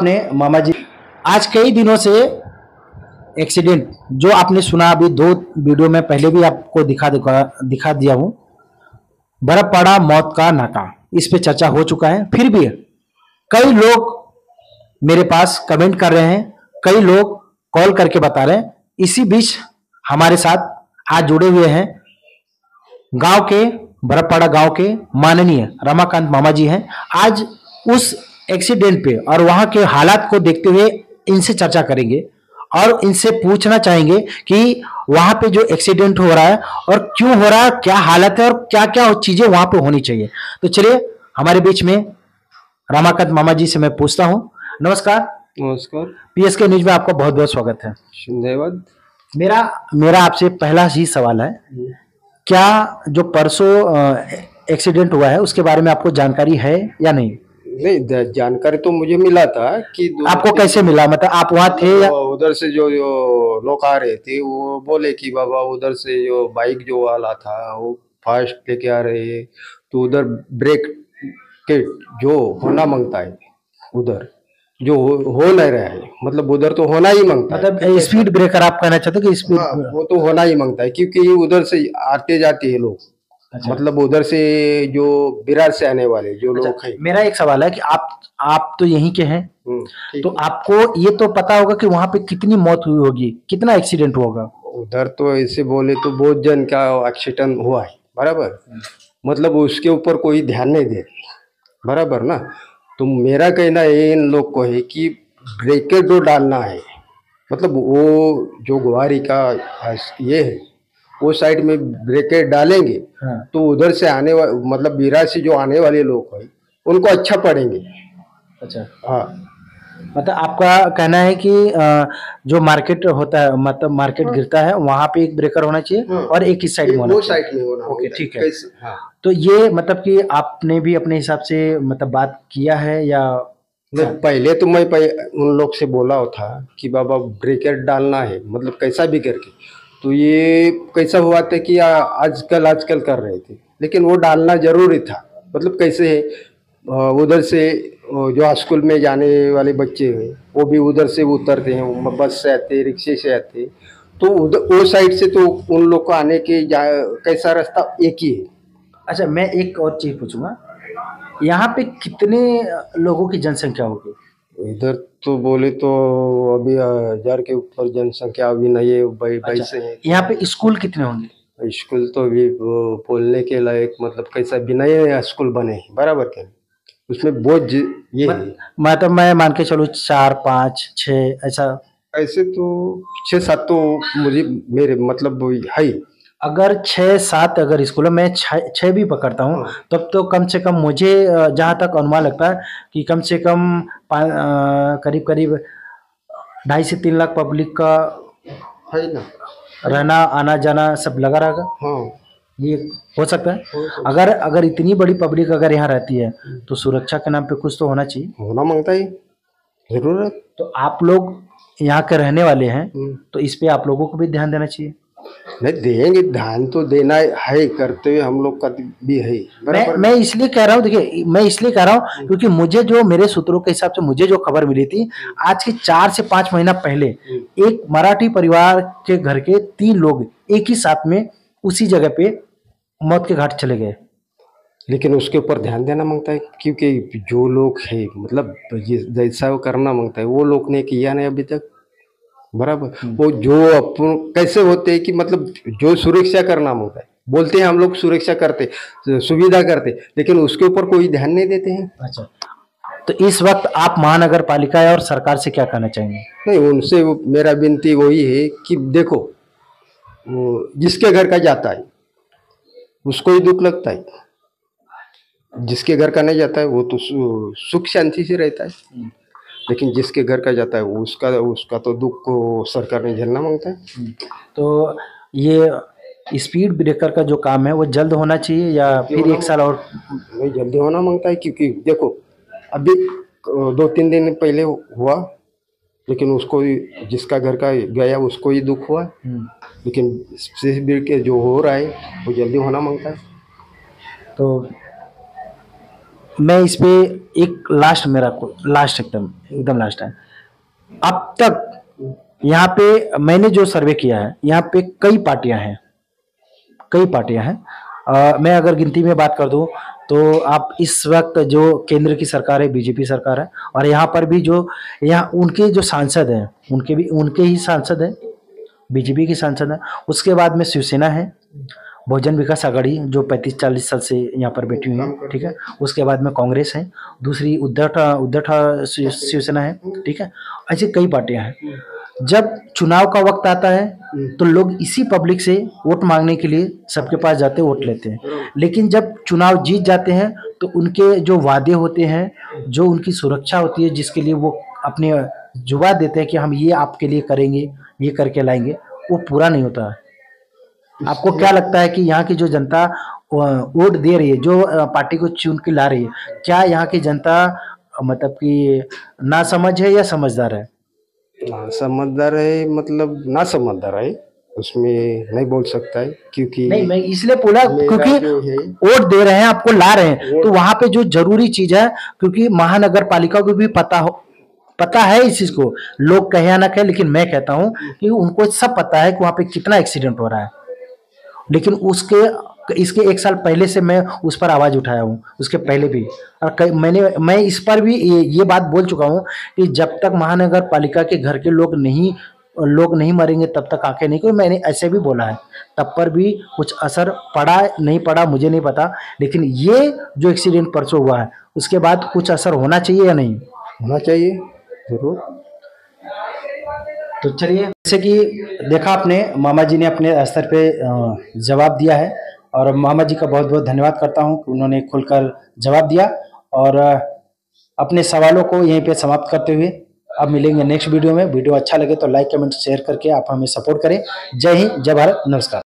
आपने मामा जी, आज कई दिनों से एक्सीडेंट जो आपने सुना, अभी दो वीडियो में पहले भी आपको दिखा दिया हूँ। बर्फपाड़ा मौत का नाका, इस पे चर्चा हो चुका है। फिर भी कई लोग मेरे पास कमेंट कर रहे हैं, कई लोग कॉल करके बता रहे हैं। इसी बीच हमारे साथ आज जुड़े हुए हैं गांव के, बर्फपाड़ा गांव के माननीय रमाकांत मामा जी हैं। आज उस एक्सीडेंट पे और वहां के हालात को देखते हुए इनसे चर्चा करेंगे और इनसे पूछना चाहेंगे कि वहां पे जो एक्सीडेंट हो रहा है और क्यों हो रहा है, क्या हालत है और क्या क्या चीजें वहां पे होनी चाहिए। तो चलिए, हमारे बीच में रमाकांत मामा जी से मैं पूछता हूँ। नमस्कार। नमस्कार। पीएसके न्यूज में आपका बहुत बहुत स्वागत है। धन्यवाद। मेरा मेरा आपसे पहला ही सवाल है, क्या जो परसों एक्सीडेंट हुआ है उसके बारे में आपको जानकारी है या नहीं? नहीं, जानकारी तो मुझे मिला था कि आपको कैसे मिला, मतलब आप वहाँ थे या? उधर से जो लोग आ रहे थे वो बोले कि बाबा उधर से जो बाइक जो वाला था वो फास्ट लेके आ रहे हैं, तो उधर ब्रेक के जो होना मांगता है उधर जो हो नहीं रहा है, मतलब उधर तो होना ही मांगता है। मतलब स्पीड ब्रेकर आप कहना चाहते हो कि स्पीड? हाँ, वो तो होना ही मांगता है क्योंकि उधर से आते जाते हैं लोग। अच्छा। मतलब उधर से जो बिरार से आने वाले जो लोग हैं। मेरा एक सवाल है कि आप तो यहीं के हैं, तो ठीक। आपको ये तो पता होगा कि वहां पे कितनी मौत हुई होगी, कितना एक्सीडेंट हुआ होगा? उधर तो ऐसे बोले तो बहुत जन का एक्सीडेंट हुआ है, बराबर। मतलब उसके ऊपर कोई ध्यान नहीं दे रही, बराबर ना। तो मेरा कहना है इन लोग को है कि ब्रेकेट जो डालना है, मतलब वो जो गुवारी का ये है वो साइड में ब्रेकेट डालेंगे। हाँ। तो उधर से मतलब बिहार से जो आने वाले लोग हैं उनको अच्छा पड़ेंगे। अच्छा। हाँ, मतलब आपका कहना है कि जो मार्केट होता है, मतलब मार्केट गिरता है, वहां पे एक ब्रेकर होना चाहिए। हाँ। और एक ही साइड में होना वो चाहिए। साइड में होना। ओके, ठीक है। कैसे? हाँ। तो ये मतलब कि आपने भी अपने हिसाब से मतलब बात किया है या? नहीं, पहले तो मैं उन लोग से बोला था कि बाबा ब्रेकेट डालना है, मतलब कैसा भी करके। तो ये कैसा हुआ था कि आजकल कर रहे थे, लेकिन वो डालना जरूरी था। मतलब कैसे है, उधर से जो स्कूल में जाने वाले बच्चे हैं वो भी उधर से उतरते हैं, बस से आते, रिक्शे से आते। तो उधर वो साइड से तो उन लोग को आने के कैसा रास्ता एक ही है। अच्छा, मैं एक और चीज पूछूंगा, यहाँ पे कितने लोगों की जनसंख्या होगी? इधर तो बोले तो अभी 1000 के ऊपर जनसंख्या अभी नहीं है, अच्छा, से है। यहाँ पे स्कूल कितने होंगे? स्कूल तो अभी बोलने के लायक, मतलब कैसा भी नए स्कूल बने हैं, बराबर क्या। उसमें बहुत ये है। मतलब मैं मान के चलूँ 4 5 6 ऐसा? ऐसे तो 6-7 तो मुझे मेरे मतलब है। अगर 6 7 अगर स्कूल है, मैं 6 भी पकड़ता हूँ, तब तो कम से कम मुझे जहाँ तक अनुमान लगता है कि कम से कम करीब करीब 2.5 से 3 लाख पब्लिक का है ना, रहना आना जाना सब लगा रहेगा। हाँ। ये हो सकता है। अगर अगर इतनी बड़ी पब्लिक अगर यहाँ रहती है तो सुरक्षा के नाम पे कुछ तो होना चाहिए, होना मांगता है जरूरत। तो आप लोग यहाँ के रहने वाले हैं, तो इस पे आप लोगों को भी ध्यान देना चाहिए। नहीं देंगे, ध्यान तो देना है, करते हुए हम लोग का भी है। मैं इसलिए कह रहा हूँ, देखिए मैं इसलिए कह रहा हूँ क्योंकि मुझे जो मेरे सूत्रों के हिसाब से मुझे जो खबर मिली थी, आज के 4 से 5 महीना पहले एक मराठी परिवार के घर के 3 लोग एक ही साथ में उसी जगह पे मौत के घाट चले गए। लेकिन उसके ऊपर ध्यान देना मांगता है क्योंकि जो लोग है, मतलब जैसा वो करना मांगता है वो लोग ने किया नहीं अभी तक, बराबर। वो जो अपन कैसे होते हैं कि मतलब जो सुरक्षा करना मांगता है, बोलते हैं हम लोग सुरक्षा करते, सुविधा करते, लेकिन उसके ऊपर कोई ध्यान नहीं देते हैं। अच्छा, तो इस वक्त आप महानगर पालिका और सरकार से क्या कहना चाहेंगे? नहीं, उनसे मेरा विनती वही है कि देखो, जिसके घर का जाता है उसको ही दुख लगता है, जिसके घर का नहीं जाता है वो तो सुख शांति से रहता है। लेकिन जिसके घर का जाता है उसका तो दुख को सरकार ने झेलना मांगता है। तो ये स्पीड ब्रेकर का जो काम है वो जल्द होना चाहिए या फिर 1 साल और? नहीं, जल्दी होना मांगता है क्योंकि देखो अभी 2-3 दिन पहले हुआ, लेकिन उसको जिसका घर का गया उसको ही दुख हुआ। लेकिन स्पीड के जो हो रहा है वो जल्दी होना मांगता है। तो मैं इस पे एक लास्ट मेरा लास्ट एकदम एकदम लास्ट है। अब तक यहाँ पे मैंने जो सर्वे किया है, यहाँ पे कई पार्टियां हैं, कई पार्टियां हैं। मैं अगर गिनती में बात कर दूं तो आप इस वक्त जो केंद्र की सरकार है, बीजेपी सरकार है, और यहाँ पर भी जो यहाँ उनके जो सांसद हैं, उनके भी उनके ही सांसद हैं, बीजेपी के सांसद हैं। उसके बाद में शिवसेना है, बहुजन विकास आघाड़ी जो 35-40 साल से यहाँ पर बैठी हुई है, ठीक है। उसके बाद में कांग्रेस है, दूसरी उद्धव शिवसेना है, ठीक है। ऐसे कई पार्टियां हैं। जब चुनाव का वक्त आता है तो लोग इसी पब्लिक से वोट मांगने के लिए सबके पास जाते हैं, वोट लेते हैं। लेकिन जब चुनाव जीत जाते हैं तो उनके जो वादे होते हैं, जो उनकी सुरक्षा होती है, जिसके लिए वो अपने जुबा देते हैं कि हम ये आपके लिए करेंगे, ये करके लाएंगे, वो पूरा नहीं होता है। आपको क्या लगता है कि यहाँ की जो जनता वोट दे रही है, जो पार्टी को चुन के ला रही है, क्या यहाँ की जनता मतलब कि ना समझ है या समझदार है? ना समझदार है, मतलब ना समझदार है, उसमें नहीं बोल सकता है क्योंकि नहीं, मैं इसलिए बोला मेरा क्योंकि जो है वोट दे रहे हैं, आपको ला रहे हैं, तो वहां पे जो जरूरी चीज है, क्योंकि महानगर पालिका को भी पता है इस चीज को, लोग कहे या ना कहे, लेकिन मैं कहता हूँ कि उनको सब पता है कि वहां पे कितना एक्सीडेंट हो रहा है। लेकिन उसके इसके एक साल पहले से मैं उस पर आवाज उठाया हूँ, उसके पहले भी। और मैं इस पर भी ये बात बोल चुका हूँ कि जब तक महानगर पालिका के घर के लोग नहीं मरेंगे तब तक आंखें नहीं खोलेंगे। मैंने ऐसे भी बोला है, तब पर भी कुछ असर पड़ा नहीं पड़ा मुझे नहीं पता, लेकिन ये जो एक्सीडेंट परसों हुआ है उसके बाद कुछ असर होना चाहिए या नहीं? होना चाहिए जरूर। तो चलिए, जैसे कि देखा आपने, मामा जी ने अपने स्तर पे जवाब दिया है, और मामा जी का बहुत बहुत धन्यवाद करता हूं कि उन्होंने खुलकर जवाब दिया। और अपने सवालों को यहीं पे समाप्त करते हुए अब मिलेंगे नेक्स्ट वीडियो में। वीडियो अच्छा लगे तो लाइक कमेंट शेयर करके आप हमें सपोर्ट करें। जय हिंद, जय भारत, नमस्कार।